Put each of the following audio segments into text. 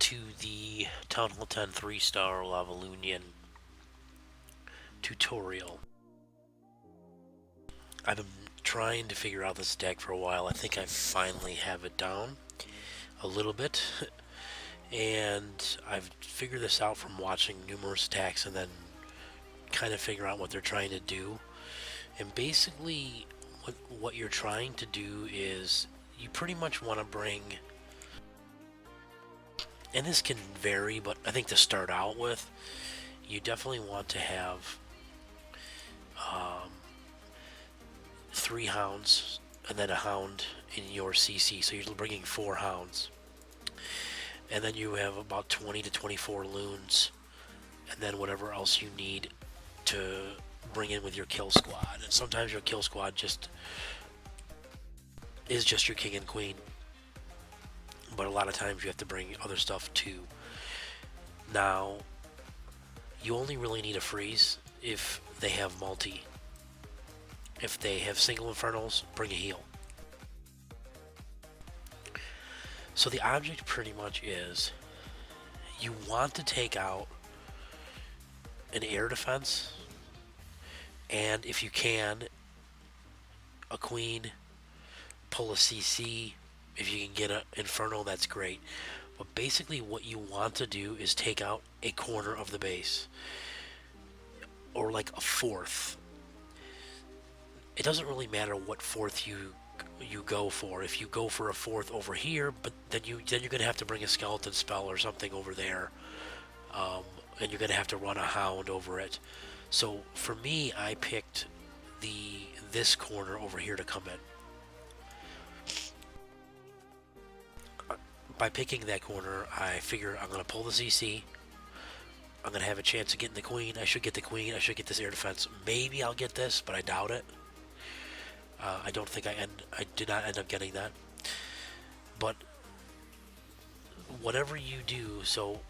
to the Town Hall 10 3-star Lavalloonion tutorial. I've been trying to figure out this deck for a while. I think I finally have it down a little bit. And I've figured this out from watching numerous attacks and then kind of figure out what they're trying to do. And basically, what you're trying to do is you pretty much want to bring, and this can vary, but I think to start out with, you definitely want to have 3 hounds and then a hound in your CC. So you're bringing 4 hounds. And then you have about 20 to 24 loons, and then whatever else you need to bring in with your kill squad. And sometimes your kill squad is just your king and queen, but a lot of times you have to bring other stuff too. Now, you only really need a freeze if they have multi. If they have single infernals, bring a heal. So the object pretty much is, you want to take out an air defense, and if you can, a queen, pull a CC. If you can get an Infernal, that's great. But basically what you want to do is take out a corner of the base, or like a fourth. It doesn't really matter what fourth you go for. If you go for a fourth over here, but then you're gonna have to bring a skeleton spell or something over there, and you're gonna have to run a hound over it. So for me, I picked this corner over here to come in. By picking that corner, I figure I'm gonna pull the CC. I'm gonna have a chance of getting the queen. I should get the queen. I should get this air defense. Maybe I'll get this, but I doubt it. I don't think I did not end up getting that. But whatever you do, so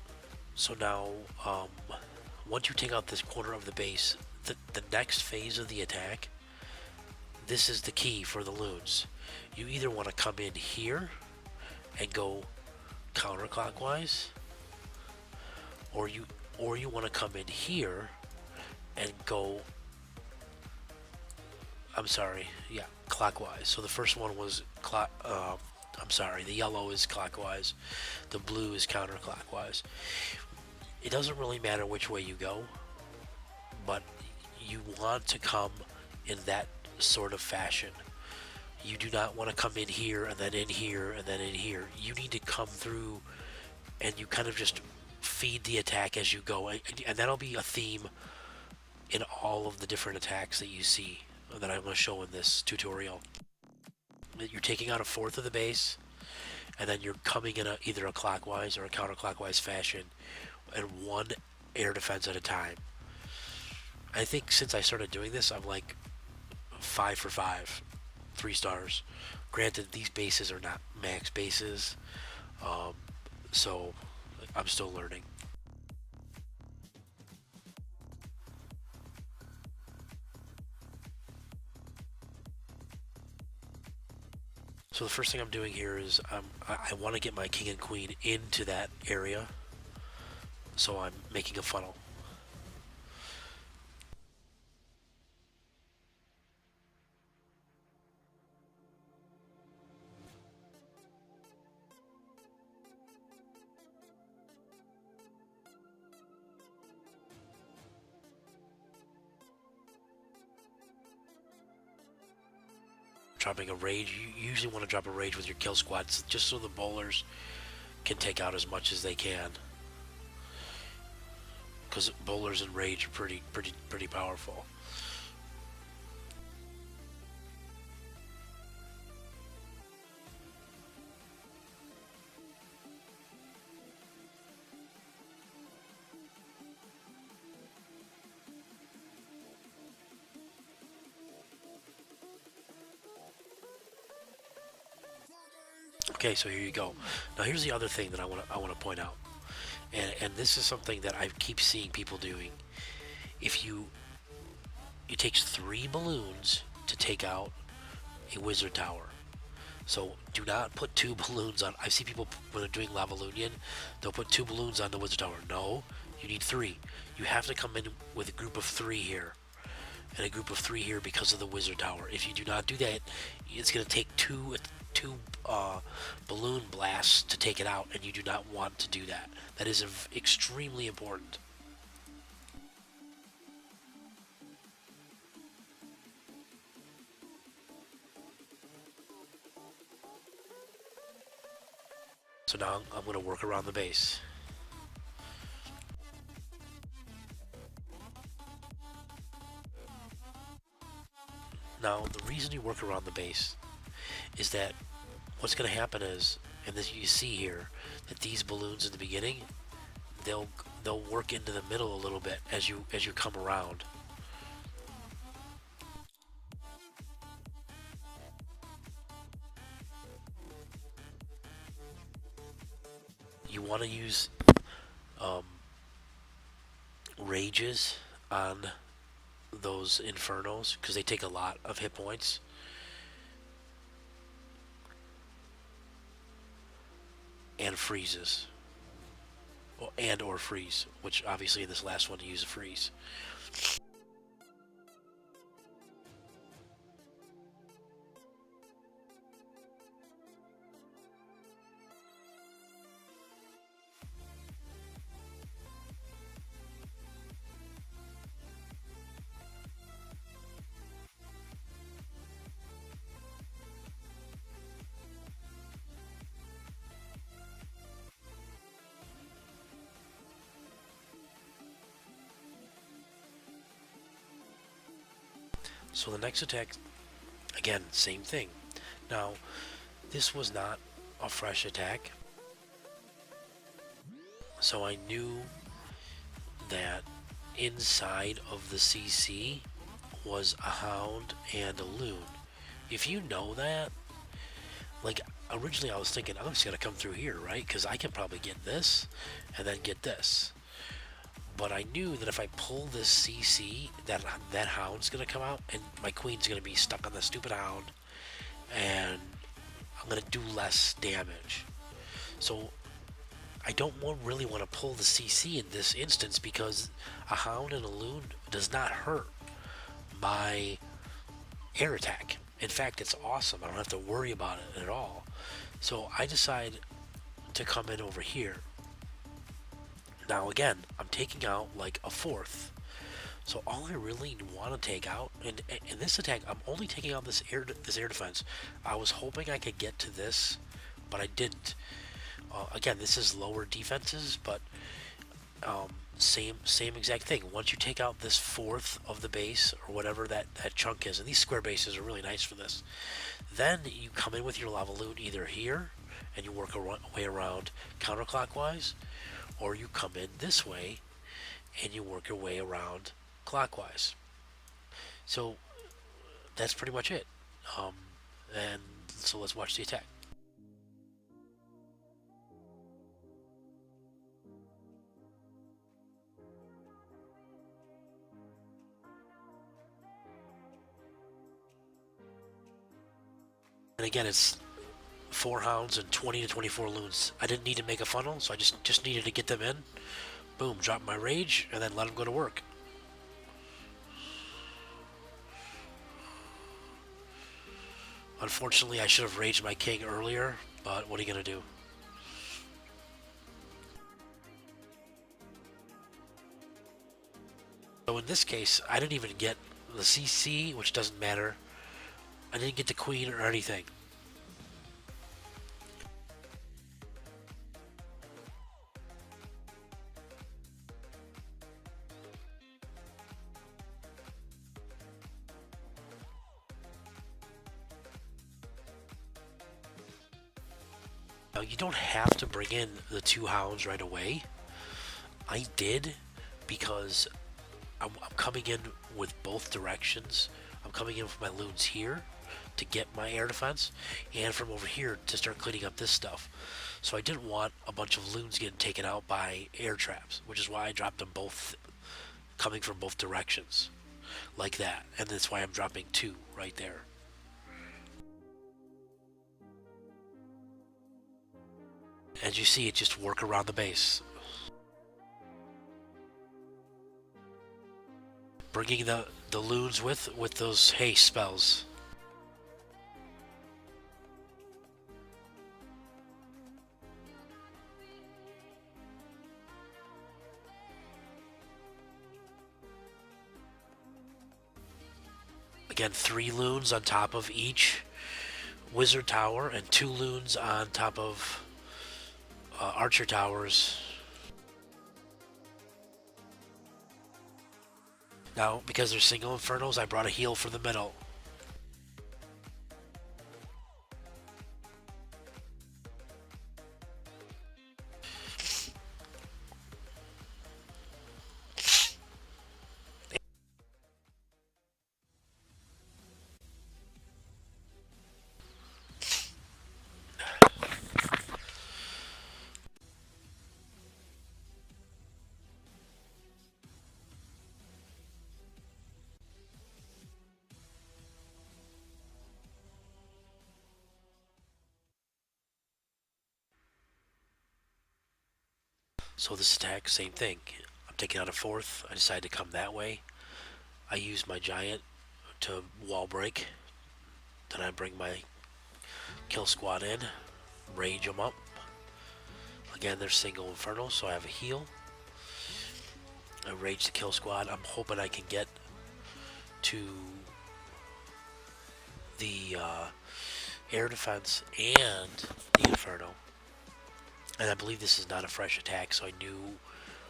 now once you take out this corner of the base, the next phase of the attack, this is the key for the loons. You either want to come in here and go counterclockwise, or you want to come in here and go, clockwise. So the first one was the yellow is clockwise, the blue is counterclockwise. It doesn't really matter which way you go, but you want to come in that sort of fashion. You do not want to come in here and then in here and then in here. You need to come through and you kind of just feed the attack as you go, and that'll be a theme in all of the different attacks that you see that I'm going to show in this tutorial. You're taking out a fourth of the base, and then you're coming in either a clockwise or a counterclockwise fashion, and one air defense at a time. I think since I started doing this, I'm like 5 for 5, 3 stars. Granted, these bases are not max bases, so I'm still learning. So the first thing I'm doing here is I want to get my king and queen into that area, so I'm making a funnel. Dropping a rage, you usually want to drop a rage with your kill squads just so the bowlers can take out as much as they can, because bowlers and rage are pretty powerful. Okay, so here you go. Now here's the other thing that I want to point out, and this is something that I keep seeing people doing. If it takes 3 balloons to take out a wizard tower. So do not put two balloons on. I see people when they're doing Lavalloonion, they'll put two balloons on the wizard tower. No, you need three. You have to come in with a group of three here, and a group of three here because of the wizard tower. If you do not do that, it's going to take two balloon blasts to take it out, and you do not want to do that. That is extremely important. So now I'm going to work around the base. Now, the reason you work around the base is that what's going to happen is, and this you see here, that these balloons in the beginning, they'll work into the middle a little bit as you come around. You want to use rages on those Infernals because they take a lot of hit points. And freezes. And or freeze, which obviously in this last one you use a freeze. So the next attack, again, same thing. Now, this was not a fresh attack, so I knew that inside of the CC was a Hound and a Loon. If you know that, like, originally I was thinking, I'm just going to come through here, right? Because I can probably get this, and then get this. But I knew that if I pull this CC, that Hound's going to come out, and my Queen's going to be stuck on the stupid Hound, and I'm going to do less damage. So I don't really want to pull the CC in this instance because a Hound and a Loon does not hurt my air attack. In fact, it's awesome. I don't have to worry about it at all. So I decide to come in over here. Now again, I'm taking out like a fourth. So all I really want to take out, and in this attack, I'm only taking out this air defense. I was hoping I could get to this, but I didn't. Again, this is lower defenses, but same exact thing. Once you take out this fourth of the base, or whatever that chunk is, and these square bases are really nice for this, then you come in with your Lavalloon either here, and you work a way around counterclockwise, or you come in this way and you work your way around clockwise. So that's pretty much it. And so let's watch the attack. And again, it's 4 Hounds and 20 to 24 Loons. I didn't need to make a funnel, so I just needed to get them in. Boom, drop my rage, and then let them go to work. Unfortunately, I should have raged my king earlier, but what are you going to do? So in this case, I didn't even get the CC, which doesn't matter. I didn't get the queen or anything. Now, you don't have to bring in the 2 Hounds right away. I did because I'm coming in with both directions. I'm coming in with my Loons here to get my air defense, and from over here to start cleaning up this stuff. So I didn't want a bunch of Loons getting taken out by air traps, which is why I dropped them both coming from both directions like that, and that's why I'm dropping 2 right there. As you see, it just work around the base. Bringing the loons with those haste spells. Again, 3 loons on top of each wizard tower and 2 loons on top of archer towers. Now, because they're single Infernals, I brought a heal for the middle. So this attack, same thing. I'm taking out a 4th. I decided to come that way. I use my giant to wall break. Then I bring my kill squad in, rage them up. Again, they're single Infernal, so I have a heal. I rage the kill squad. I'm hoping I can get to the air defense and the Inferno. And I believe this is not a fresh attack, so I knew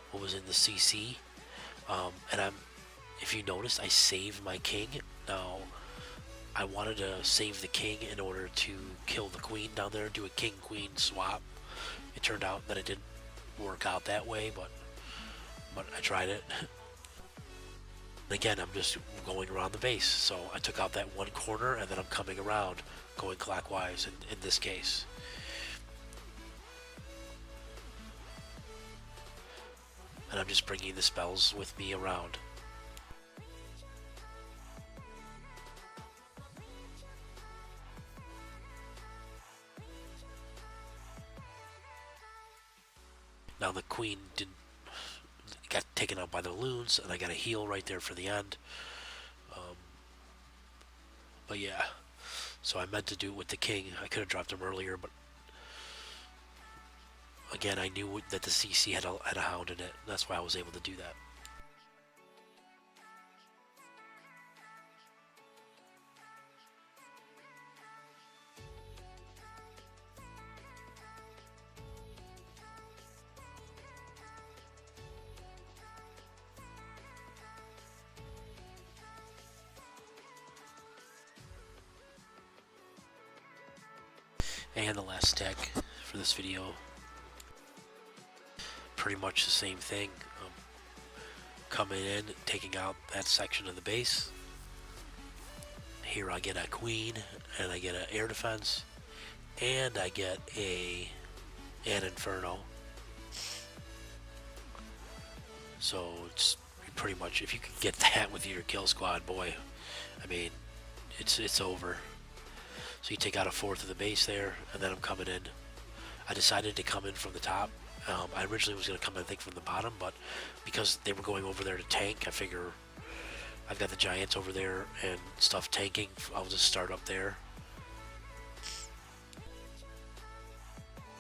what was in the CC. If you noticed, I saved my king. Now, I wanted to save the king in order to kill the queen down there, do a king-queen swap. It turned out that it didn't work out that way, but I tried it. Again, I'm just going around the base, so I took out that one corner, and then I'm coming around, going clockwise in this case. And I'm just bringing the spells with me around. Now the queen got taken out by the loons, and I got a heal right there for the end. But yeah, so I meant to do it with the king. I could have dropped him earlier, but again, I knew that the CC had a hound in it. That's why I was able to do that. And the last attack for this video, pretty much the same thing. Coming in, taking out that section of the base. Here I get a queen, and I get an air defense, and I get an Infernal. So it's pretty much, if you can get that with your kill squad, boy, I mean, it's over. So you take out a 4th of the base there, and then I'm coming in. I decided to come in from the top. I originally was going to come in, I think, from the bottom, but because they were going over there to tank, I figure I've got the giants over there and stuff tanking. I'll just start up there.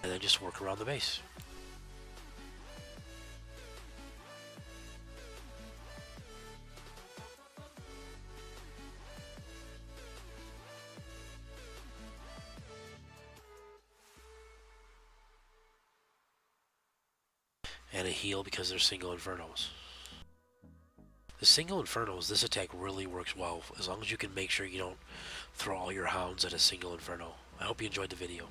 And then just work around the base. And a heal because they're single Infernos. The single Infernos, this attack really works well, as long as you can make sure you don't throw all your hounds at a single Inferno. I hope you enjoyed the video.